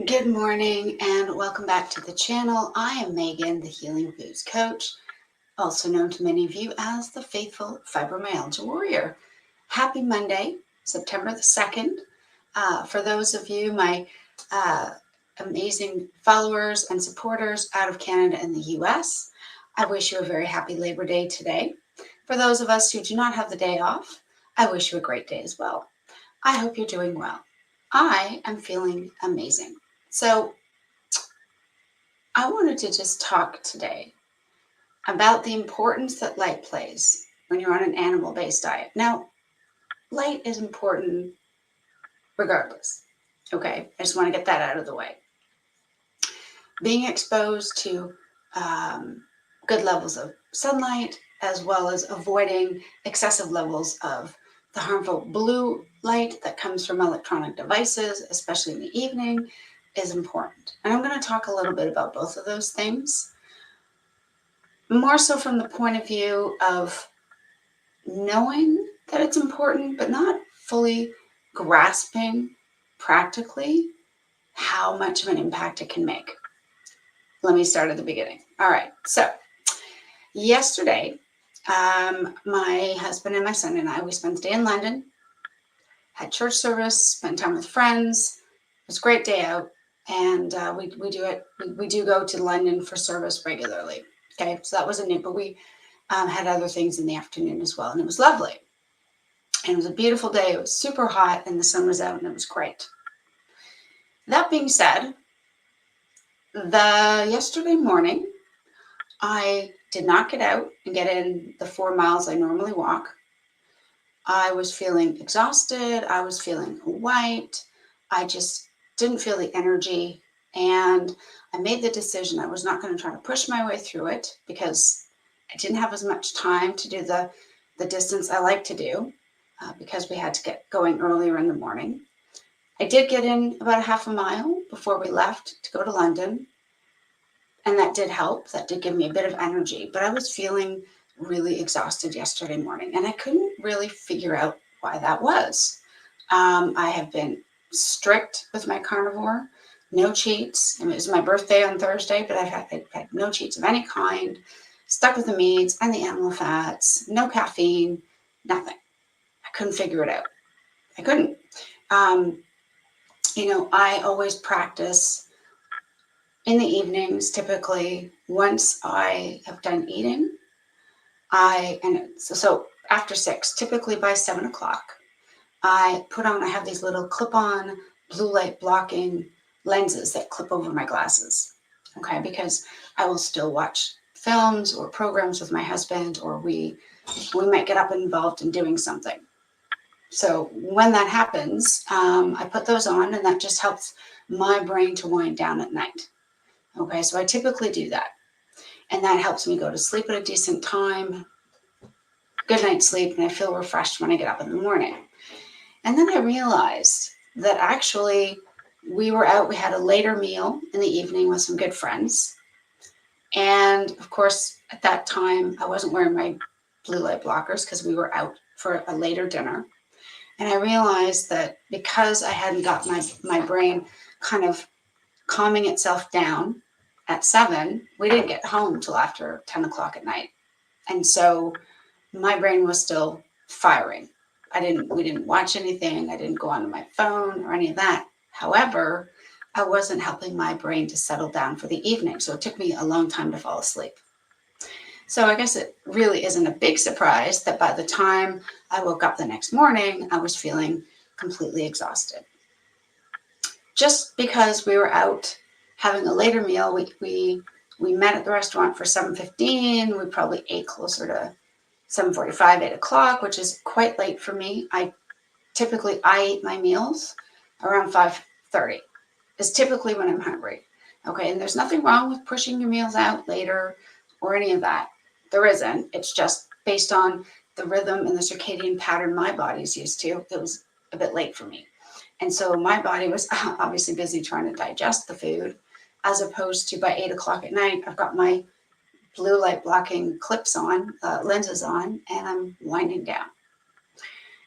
Good morning and welcome back to the channel. I am Megan, the Healing Foods Coach, also known to many of you as the Faithful Fibromyalgia Warrior. Happy Monday, September the 2nd. For those of you, my amazing followers and supporters out of Canada and the US, I wish you a very happy Labor Day today. For those of us who do not have the day off, I wish you a great day as well. I hope you're doing well. I am feeling amazing. So I wanted to just talk today about the importance that light plays when you're on an animal-based diet. Now, light is important regardless. Okay, I just want to get that out of the way. Being exposed to good levels of sunlight, as well as avoiding excessive levels of the harmful blue light that comes from electronic devices, especially in the evening, is important. And I'm going to talk a little bit about both of those things, more so from the point of view of knowing that it's important, but not fully grasping practically how much of an impact it can make. Let me start at the beginning. All right, so yesterday, my husband and my son and I, we spent the day in London, had church service, spent time with friends. It was a great day out, and we do go to London for service regularly. Okay, so that wasn't it, but we had other things in the afternoon as well, and it was lovely. And it was a beautiful day. It was super hot, and the sun was out, and it was great. That being said, yesterday morning, I did not get out and get in the 4 miles I normally walk. I was feeling exhausted. I was feeling white. I just didn't feel the energy. And I made the decision I was not going to try to push my way through it because I didn't have as much time to do the distance I like to do because we had to get going earlier in the morning. I did get in about a half a mile before we left to go to London. And that did help. That did give me a bit of energy. But I was feeling really exhausted yesterday morning. And I couldn't really figure out why that was. I have been strict with my carnivore. No cheats. It was my birthday on Thursday, but I've had no cheats of any kind. Stuck with the meats and the animal fats. No caffeine. Nothing. I couldn't figure it out. I couldn't. I always practice in the evenings, typically once I have done eating. So after 6, typically by 7 o'clock, I have these little clip-on blue light blocking lenses that clip over my glasses. Okay, because I will still watch films or programs with my husband, or we might get up and involved in doing something. So when that happens, I put those on, and that just helps my brain to wind down at night. Okay, so I typically do that. And that helps me go to sleep at a decent time, good night's sleep, and I feel refreshed when I get up in the morning. And then I realized that actually we were out, we had a later meal in the evening with some good friends. And of course, at that time, I wasn't wearing my blue light blockers because we were out for a later dinner. And I realized that because I hadn't got my brain kind of calming itself down at 7, we didn't get home till after 10 o'clock at night. And so my brain was still firing. We didn't watch anything. I didn't go onto my phone or any of that. However, I wasn't helping my brain to settle down for the evening. So it took me a long time to fall asleep. So I guess it really isn't a big surprise that by the time I woke up the next morning, I was feeling completely exhausted. Just because we were out having a later meal, we met at the restaurant for 7:15. We probably ate closer to 7:45, 8 o'clock, which is quite late for me. I eat my meals around 5:30. Is typically when I'm hungry. Okay, and there's nothing wrong with pushing your meals out later or any of that. There isn't. It's just based on the rhythm and the circadian pattern my body's used to. It was a bit late for me. And so my body was obviously busy trying to digest the food, as opposed to by 8 o'clock at night, I've got my blue light blocking clips on, lenses on, and I'm winding down.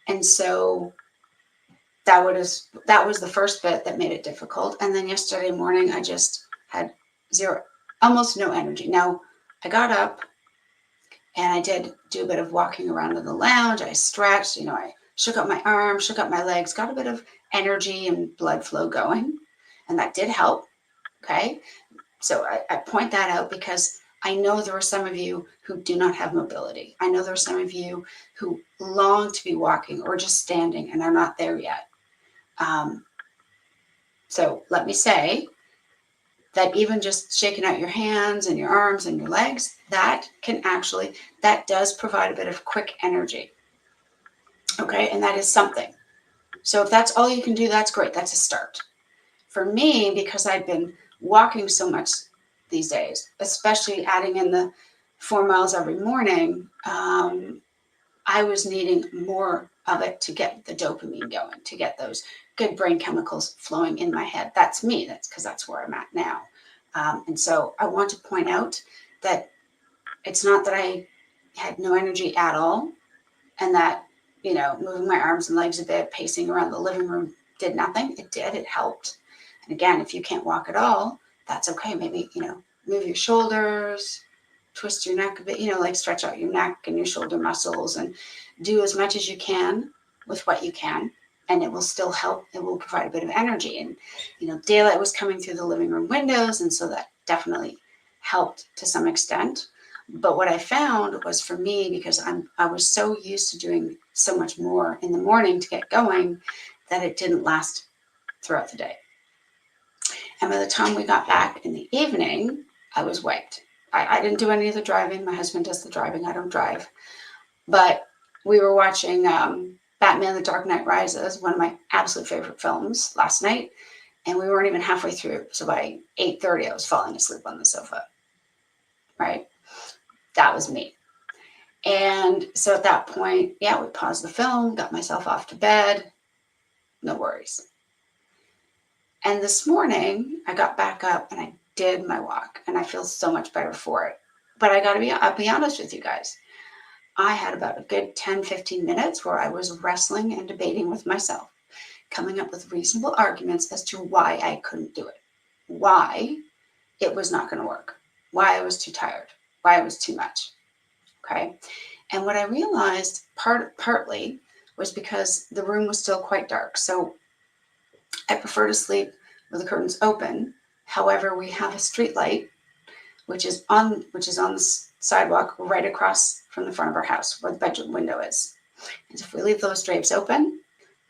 And so that was the first bit that made it difficult. And then yesterday morning, I just had zero, almost no energy. Now, I got up and I did do a bit of walking around in the lounge. I stretched, I shook up my arms, shook up my legs, got a bit of energy and blood flow going. And that did help. Okay. So I point that out because I know there are some of you who do not have mobility. I know there are some of you who long to be walking or just standing and are not there yet. So let me say that even just shaking out your hands and your arms and your legs, that does provide a bit of quick energy. Okay, and that is something. So if that's all you can do, that's great. That's a start. For me, because I've been walking so much these days, especially adding in the 4 miles every morning, I was needing more of it to get the dopamine going, to get those good brain chemicals flowing in my head. That's me. That's because that's where I'm at now. And so I want to point out that it's not that I had no energy at all and that, moving my arms and legs a bit, pacing around the living room did nothing. It did. It helped. And again, if you can't walk at all, that's okay. Maybe, move your shoulders, twist your neck a bit, like stretch out your neck and your shoulder muscles and do as much as you can with what you can. And it will still help. It will provide a bit of energy. And, daylight was coming through the living room windows. And so that definitely helped to some extent. But what I found was for me, because I was so used to doing so much more in the morning to get going, that it didn't last throughout the day. And by the time we got back in the evening, I was wiped. I didn't do any of the driving. My husband does the driving. I don't drive. But we were watching Batman: The Dark Knight Rises, one of my absolute favorite films, last night. And we weren't even halfway through. So by 8:30, I was falling asleep on the sofa. Right? That was me. And so at that point, we paused the film, got myself off to bed. No worries. And this morning, I got back up and I did my walk, and I feel so much better for it. But I'll be honest with you guys. I had about a good 10, 15 minutes where I was wrestling and debating with myself, coming up with reasonable arguments as to why I couldn't do it, why it was not going to work, why I was too tired, why it was too much. Okay. And what I realized partly was because the room was still quite dark. So I prefer to sleep with the curtains open. However, we have a street light, which is on the sidewalk right across from the front of our house where the bedroom window is. And if we leave those drapes open,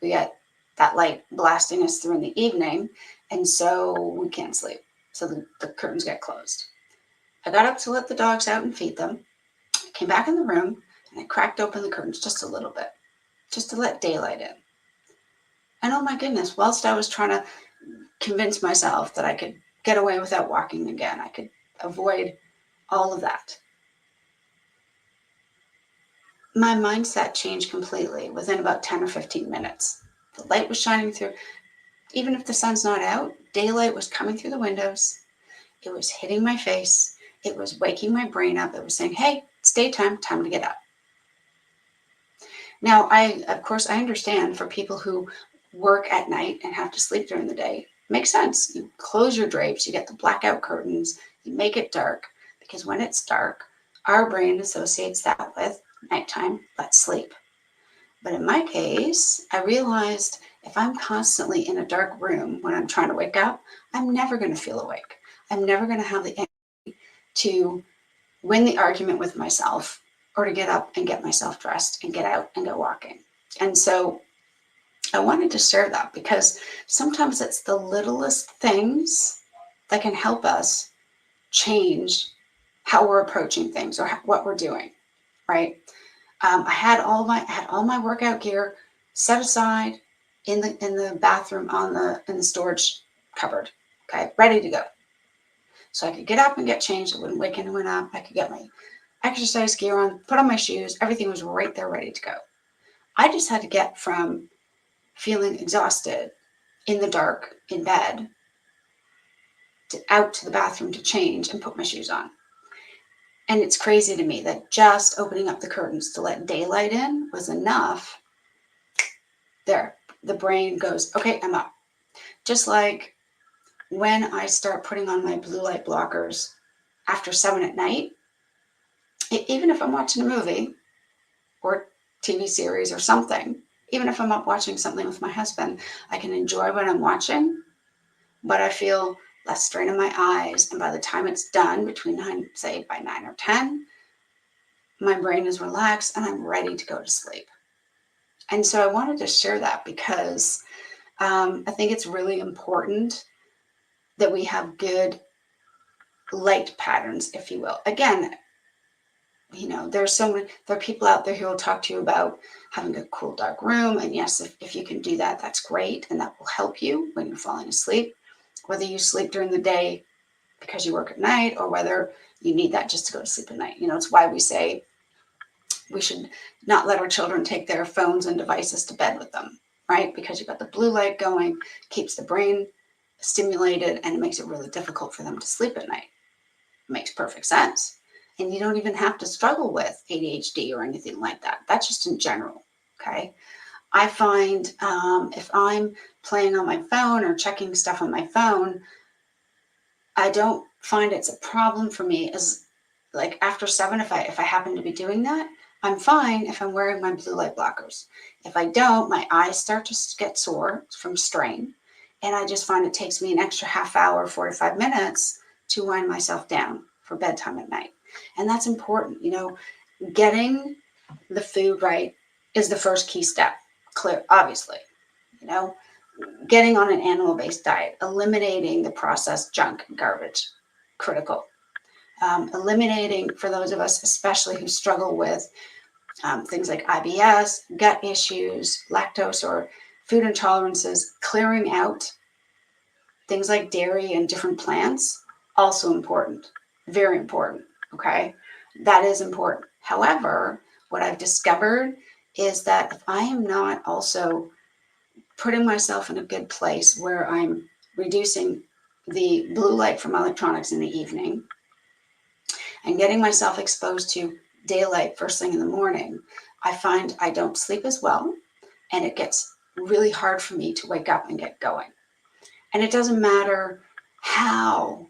we get that light blasting us through in the evening. And so we can't sleep. So the curtains get closed. I got up to let the dogs out and feed them. I came back in the room and I cracked open the curtains just a little bit, just to let daylight in. And oh my goodness, whilst I was trying to convince myself that I could get away without walking again, I could avoid all of that, my mindset changed completely within about 10 or 15 minutes. The light was shining through. Even if the sun's not out, daylight was coming through the windows. It was hitting my face. It was waking my brain up. It was saying, hey, it's daytime, time to get up. Now, of course, I understand for people who work at night and have to sleep during the day. It makes sense. You close your drapes, you get the blackout curtains, you make it dark, because when it's dark, our brain associates that with nighttime, let's sleep. But in my case, I realized if I'm constantly in a dark room when I'm trying to wake up, I'm never going to feel awake. I'm never going to have the energy to win the argument with myself or to get up and get myself dressed and get out and go walking. And so I wanted to share that because sometimes it's the littlest things that can help us change how we're approaching things or what we're doing, right? I had all my workout gear set aside in the bathroom in the storage cupboard, okay, ready to go. So I could get up and get changed. I wouldn't wake anyone up. I could get my exercise gear on, put on my shoes. Everything was right there, ready to go. I just had to get from feeling exhausted in the dark in bed out to the bathroom to change and put my shoes on. And it's crazy to me that just opening up the curtains to let daylight in was enough. There, the brain goes, okay, I'm up. Just like when I start putting on my blue light blockers after 7 at night, even if I'm watching a movie or TV series or something, even if I'm up watching something with my husband, I can enjoy what I'm watching, but I feel less strain in my eyes. And by the time it's done, between 9, say by 9 or 10, my brain is relaxed and I'm ready to go to sleep. And so I wanted to share that because I think it's really important that we have good light patterns, if you will. Again, there are people out there who will talk to you about having a cool, dark room. And yes, if you can do that, that's great. And that will help you when you're falling asleep, whether you sleep during the day because you work at night or whether you need that just to go to sleep at night. It's why we say we should not let our children take their phones and devices to bed with them, right? Because you've got the blue light going, keeps the brain stimulated, and it makes it really difficult for them to sleep at night. It makes perfect sense. And you don't even have to struggle with ADHD or anything like that. That's just in general, okay? I find if I'm playing on my phone or checking stuff on my phone, I don't find it's a problem for me as like after 7, if I happen to be doing that, I'm fine if I'm wearing my blue light blockers. If I don't, my eyes start to get sore from strain. And I just find it takes me an extra half hour, 45 minutes to wind myself down for bedtime at night. And that's important. Getting the food right is the first key step, clear, obviously. You know, Getting on an animal-based diet, eliminating the processed junk and garbage, critical. Eliminating, for those of us especially who struggle with things like IBS, gut issues, lactose or food intolerances, clearing out things like dairy and different plants, also important, very important, okay? That is important. However, what I've discovered is that if I am not also putting myself in a good place where I'm reducing the blue light from electronics in the evening and getting myself exposed to daylight first thing in the morning, I find I don't sleep as well and it gets really hard for me to wake up and get going. And it doesn't matter how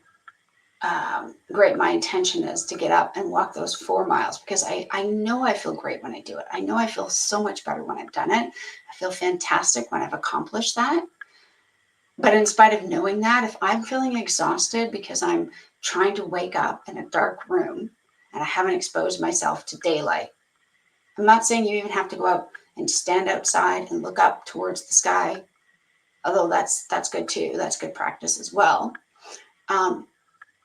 great my intention is to get up and walk those 4 miles because I know I feel great when I do it. I know I feel so much better when I've done it. I feel fantastic when I've accomplished that. But in spite of knowing that, if I'm feeling exhausted because I'm trying to wake up in a dark room and I haven't exposed myself to daylight, I'm not saying you even have to go out and stand outside and look up towards the sky, although that's good too. That's good practice as well.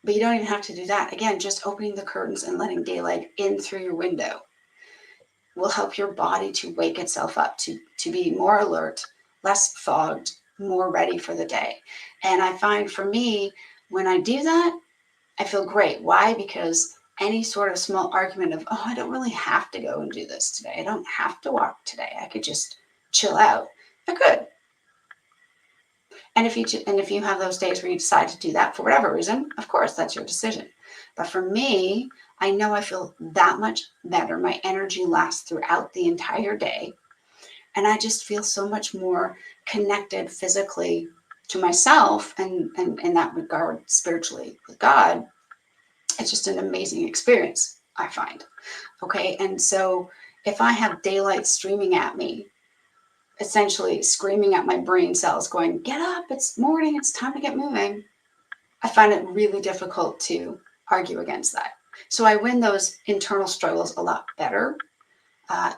But you don't even have to do that. Again, just opening the curtains and letting daylight in through your window will help your body to wake itself up, to be more alert, less fogged, more ready for the day. And I find for me, when I do that, I feel great. Why? Because any sort of small argument of, oh, I don't really have to go and do this today. I don't have to walk today. I could just chill out. I could. And if you have those days where you decide to do that for whatever reason, of course, that's your decision. But for me, I know I feel that much better. My energy lasts throughout the entire day. And I just feel so much more connected physically to myself and in that regard, spiritually with God. It's just an amazing experience, I find. Okay. And so if I have daylight streaming at me, essentially screaming at my brain cells going, get up, it's morning, it's time to get moving, I find it really difficult to argue against that. So I win those internal struggles a lot better.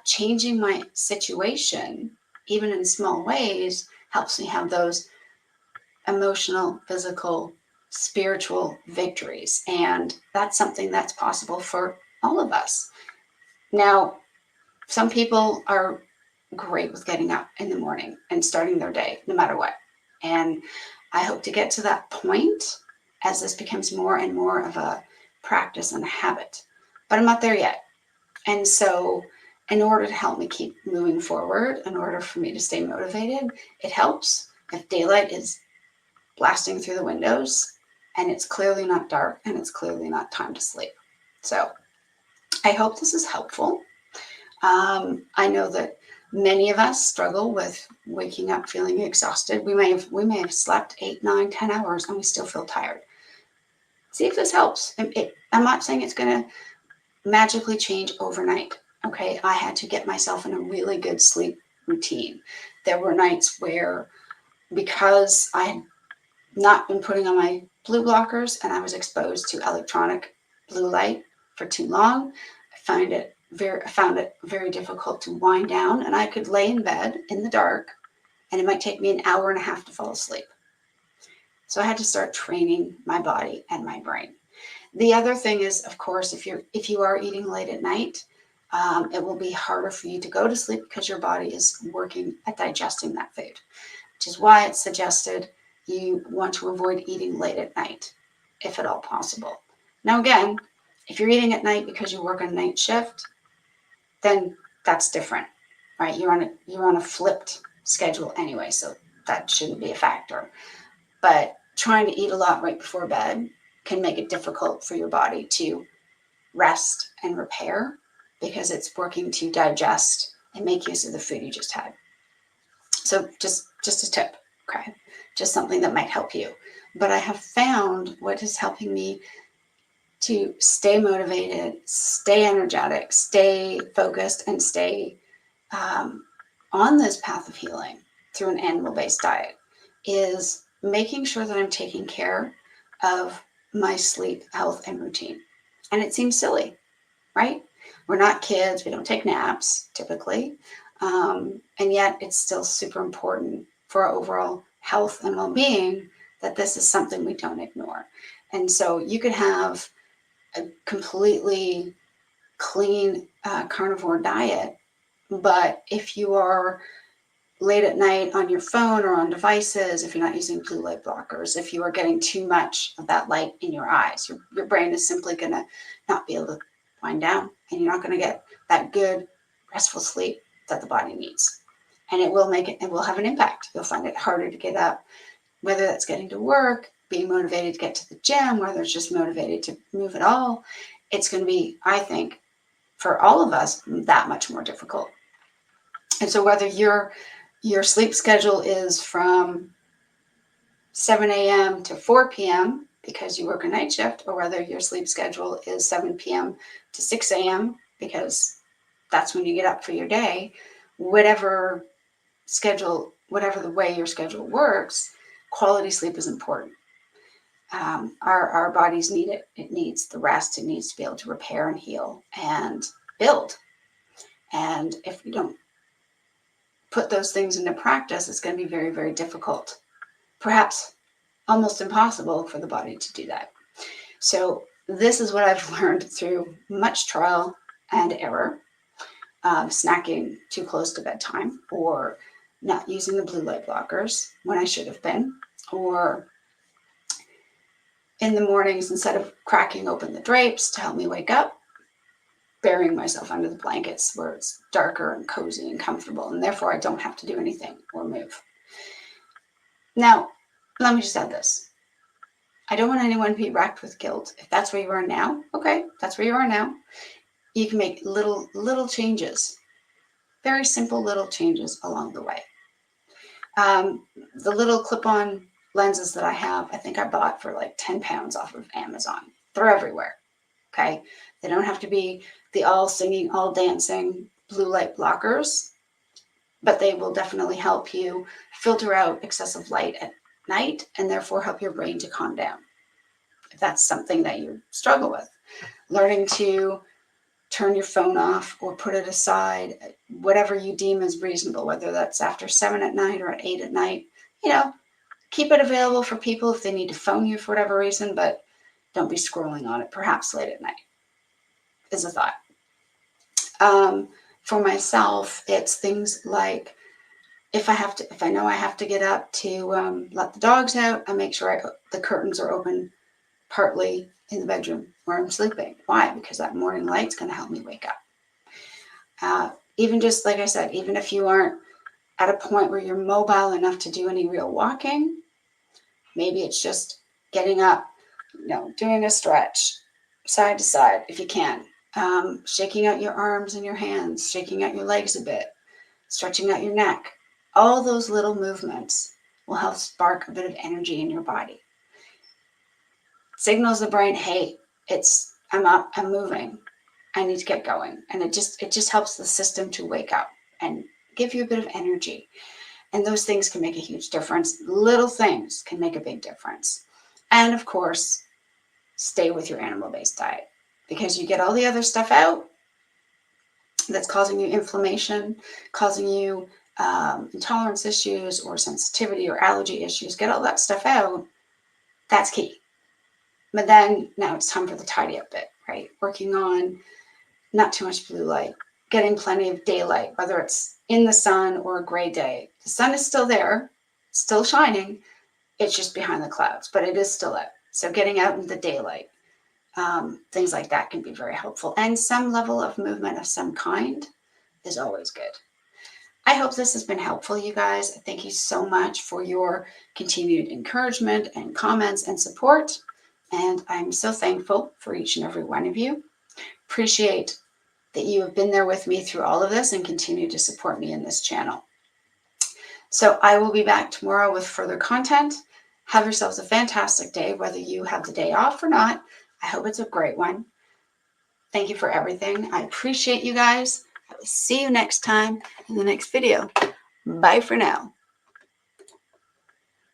Changing my situation, even in small ways, helps me have those emotional, physical, spiritual victories. And that's something that's possible for all of us. Now, some people are great with getting up in the morning and starting their day, no matter what. And I hope to get to that point as this becomes more and more of a practice and a habit. But I'm not there yet. And so, in order to help me keep moving forward, in order for me to stay motivated, it helps if daylight is blasting through the windows and it's clearly not dark and it's clearly not time to sleep. So, I hope this is helpful. I know that Many of us struggle with waking up feeling exhausted. We may have slept 8, 9, 10 hours and we still feel tired. See if this helps. I'm not saying it's going to magically change overnight. Okay, I had to get myself in a really good sleep routine. There were nights where, because I had not been putting on my blue blockers and I was exposed to electronic blue light for too long, I found it very difficult to wind down, and I could lay in bed in the dark and it might take me an hour and a half to fall asleep. So I had to start training my body and my brain. The other thing is, of course, if you are eating late at night, it will be harder for you to go to sleep because your body is working at digesting that food, which is why it's suggested you want to avoid eating late at night, if at all possible. Now, again, if you're eating at night because you work a night shift, then that's different, right? You're on a flipped schedule anyway, so that shouldn't be a factor. But trying to eat a lot right before bed can make it difficult for your body to rest and repair because it's working to digest and make use of the food you just had. So just a tip, okay? Just something that might help you. But I have found what is helping me to stay motivated, stay energetic, stay focused, and stay on this path of healing through an animal-based diet is making sure that I'm taking care of my sleep, health, and routine. And it seems silly, right? We're not kids. We don't take naps typically. And yet it's still super important for our overall health and well-being that this is something we don't ignore. And so you could have a completely clean carnivore diet, but if you are late at night on your phone or on devices, if you're not using blue light blockers, if you are getting too much of that light in your eyes, your brain is simply going to not be able to wind down, and you're not going to get that good restful sleep that the body needs. And it will have an impact. You'll find it harder to get up, whether that's getting to work, being motivated to get to the gym, whether it's just motivated to move at all. It's going to be, I think, for all of us, that much more difficult. And so whether your sleep schedule is from 7 a.m. to 4 p.m. because you work a night shift, or whether your sleep schedule is 7 p.m. to 6 a.m. because that's when you get up for your day, whatever the way your schedule works, quality sleep is important. Our bodies need it. It needs the rest. It needs to be able to repair and heal and build. And if we don't put those things into practice, it's going to be very, very difficult, perhaps almost impossible for the body to do that. So this is what I've learned through much trial and error. Snacking too close to bedtime, or not using the blue light blockers when I should have been, or in the mornings, instead of cracking open the drapes to help me wake up, burying myself under the blankets where it's darker and cozy and comfortable, and therefore I don't have to do anything or move. Now, let me just add this. I don't want anyone to be racked with guilt. If that's where you are now, okay, that's where you are now. You can make little changes, very simple little changes along the way. The little clip-on lenses that I have, I think I bought for like 10 pounds off of Amazon. They're everywhere, okay? They don't have to be the all singing, all dancing blue light blockers, but they will definitely help you filter out excessive light at night and therefore help your brain to calm down. If that's something that you struggle with, learning to turn your phone off or put it aside, whatever you deem as reasonable, whether that's after 7 at night or at 8 at night, keep it available for people if they need to phone you for whatever reason, but don't be scrolling on it, perhaps late at night, is a thought. For myself, it's things like if I know I have to get up to let the dogs out, I make sure the curtains are open partly in the bedroom where I'm sleeping. Why? Because that morning light's going to help me wake up. Even just like I said, even if you aren't at a point where you're mobile enough to do any real walking, maybe it's just getting up, doing a stretch side to side if you can, shaking out your arms and your hands, shaking out your legs a bit, stretching out your neck. All those little movements will help spark a bit of energy in your body. Signals the brain, hey, I'm up, I'm moving, I need to get going. And it just helps the system to wake up and give you a bit of energy. And those things can make a huge difference. Little things can make a big difference. And of course, stay with your animal-based diet, because you get all the other stuff out that's causing you inflammation, causing you intolerance issues or sensitivity or allergy issues. Get all that stuff out. That's key. But then now it's time for the tidy up bit, right? Working on not too much blue light, getting plenty of daylight, whether it's in the sun or a gray day. The sun is still there, still shining. It's just behind the clouds, but it is still out. So getting out in the daylight, things like that can be very helpful. And some level of movement of some kind is always good. I hope this has been helpful, you guys. Thank you so much for your continued encouragement and comments and support. And I'm so thankful for each and every one of you. Appreciate that you have been there with me through all of this and continue to support me in this channel. So I will be back tomorrow with further content. Have yourselves a fantastic day, whether you have the day off or not. I hope it's a great one. Thank you for everything. I appreciate you guys. I will see you next time in the next video. Bye for now.